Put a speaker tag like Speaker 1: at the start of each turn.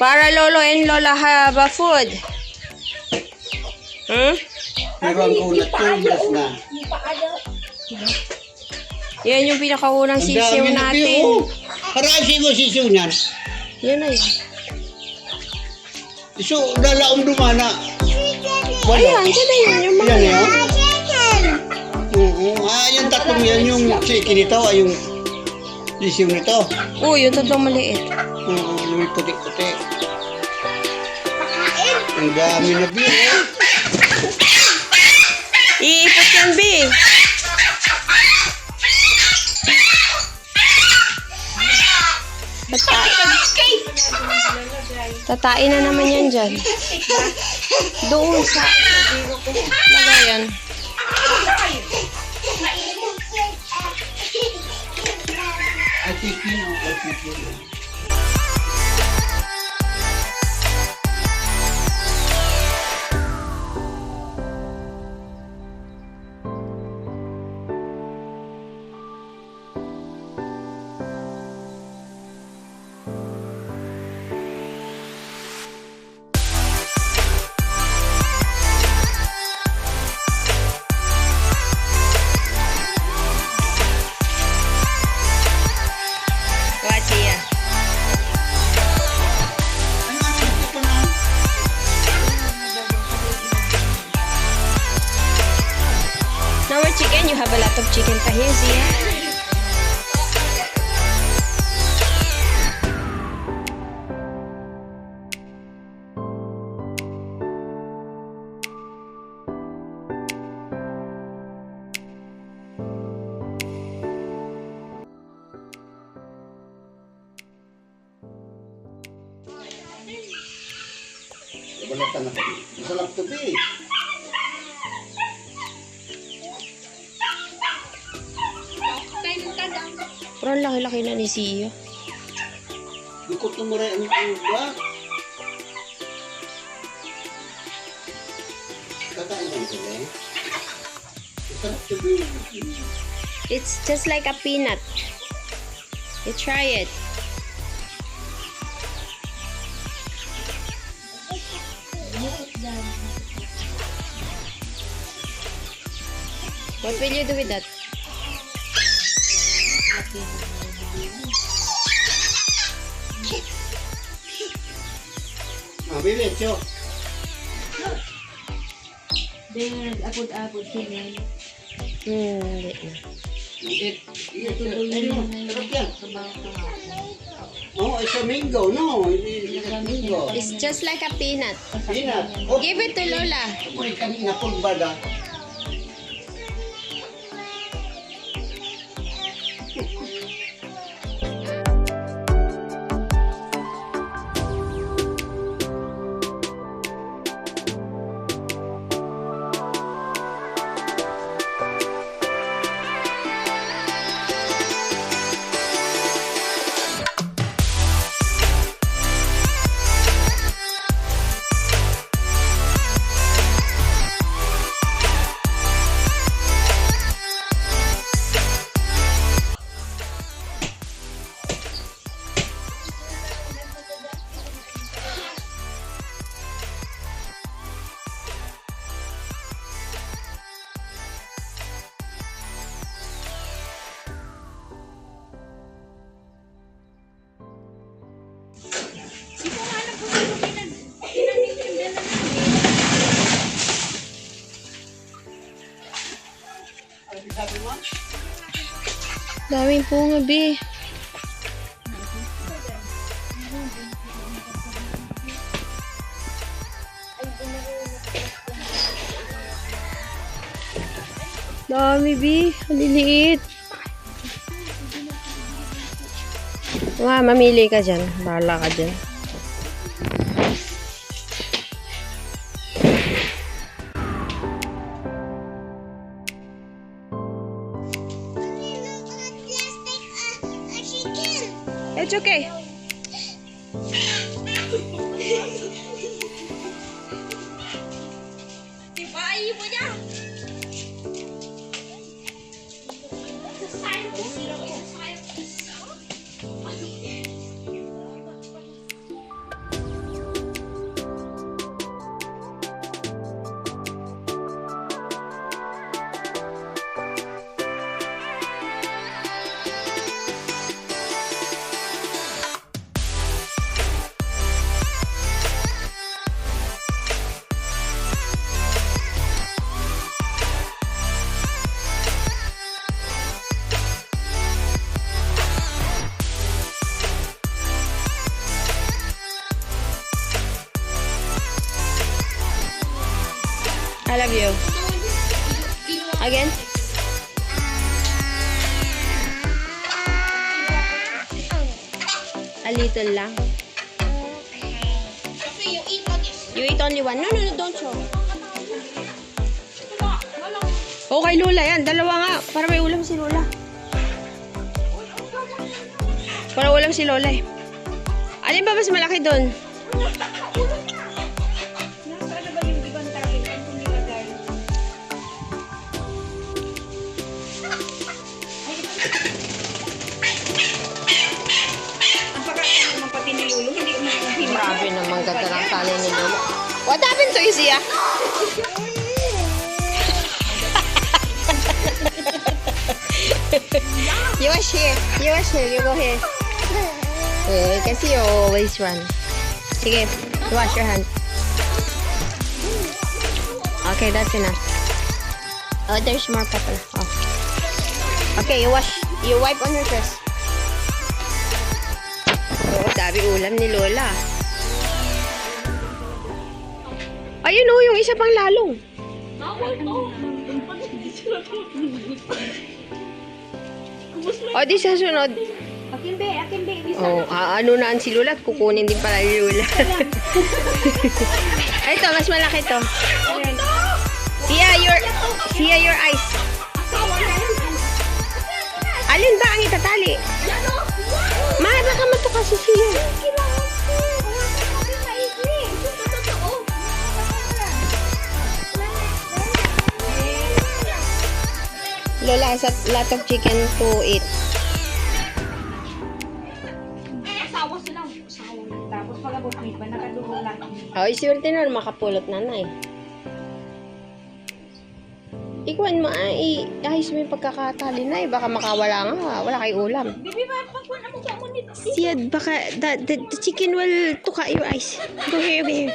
Speaker 1: Para Lolo and Lola have a food. Hmm?
Speaker 2: Pero ang kunat tumbas na.
Speaker 1: Yan yung pinakaunang
Speaker 2: Ang
Speaker 1: sisiw
Speaker 2: dami na
Speaker 1: natin.
Speaker 2: biyo. Harasin mo sisiw niyan.
Speaker 1: Yan na yun.
Speaker 2: So, dalaong dumana. Wala.
Speaker 1: Ayan, dyan na yun. Yung mga
Speaker 2: Yan
Speaker 1: yan.
Speaker 2: yan. Oo. Yung tatlong yan, yung chicken nito, ay yung sisiw nito.
Speaker 1: Oh, yung tatlong maliit.
Speaker 2: Oo, yung puti-puti. Ang dami na biyo.
Speaker 1: Iipot yan, B. Tatain na naman yan dyan. Doon sa lagayan.
Speaker 2: Ay, chicken. Ay, chicken.
Speaker 1: Watch here. No more chicken. You have a lot of chicken pa here, Zia.
Speaker 2: Balatan ako. Masarap to be.
Speaker 1: Pero ang laki-laki na ni Zia.
Speaker 2: Dukot na mo rin ang uba. Kakain lang ito eh. Masarap to be.
Speaker 1: It's just like a peanut. You try it. What will you do with that?
Speaker 2: Bilit siya.
Speaker 3: Nag-apod-apod sila.
Speaker 1: Hindi na.
Speaker 2: Sarap yan. Oh, it's a mango. No, it's a mango.
Speaker 1: It's just like a peanut.
Speaker 2: Peanut.
Speaker 1: Give it to Lola.
Speaker 2: May kanina pong bada.
Speaker 1: Daming bunga, B. Dami, B. Maliliit. Mamili ka dyan. Bahala ka dyan. It's okay. I love you. Again? A little lang. You eat only one? No, don't show. Okay, Lola yan. Dalawa nga. Para may ulam si Lola. Para ulam si Lola eh. Alin ba mas malaki doon? Grabe naman ganda ng tali ni Lola. What happened to you, Zia? You wash here. You wash here. You go here. Kasi you always run. Sige, wash your hand. Okay, that's enough. Oh, there's more pa pala. Oh. Okay, you wash. You wipe on your dress. Oh, sabi ulam ni Lola. Ayun oh, yung isa pang lalong. O, di sa sunod.
Speaker 3: Akin be.
Speaker 1: Oh, ano na si Lola at kukunin din pala ni Lola. Ay, ito, mas malaki to. Sia your eyes. Alin ba ang itatali? Mahal ka matuka si Sia. Lola has a lot of chicken to eat.
Speaker 3: Asawa sila. Tapos pag-abot may pa, nakadugong lang.
Speaker 1: Oh, iswerte na makapulot na na eh. Ikuan mo ay ayos mo yung pagkakatali na eh. Baka makawala nga. Wala kay ulam.
Speaker 3: Bibi ba, pagkuhan mo ba mo nito?
Speaker 1: Siya, baka the chicken will tuka your eyes. Go here, over here.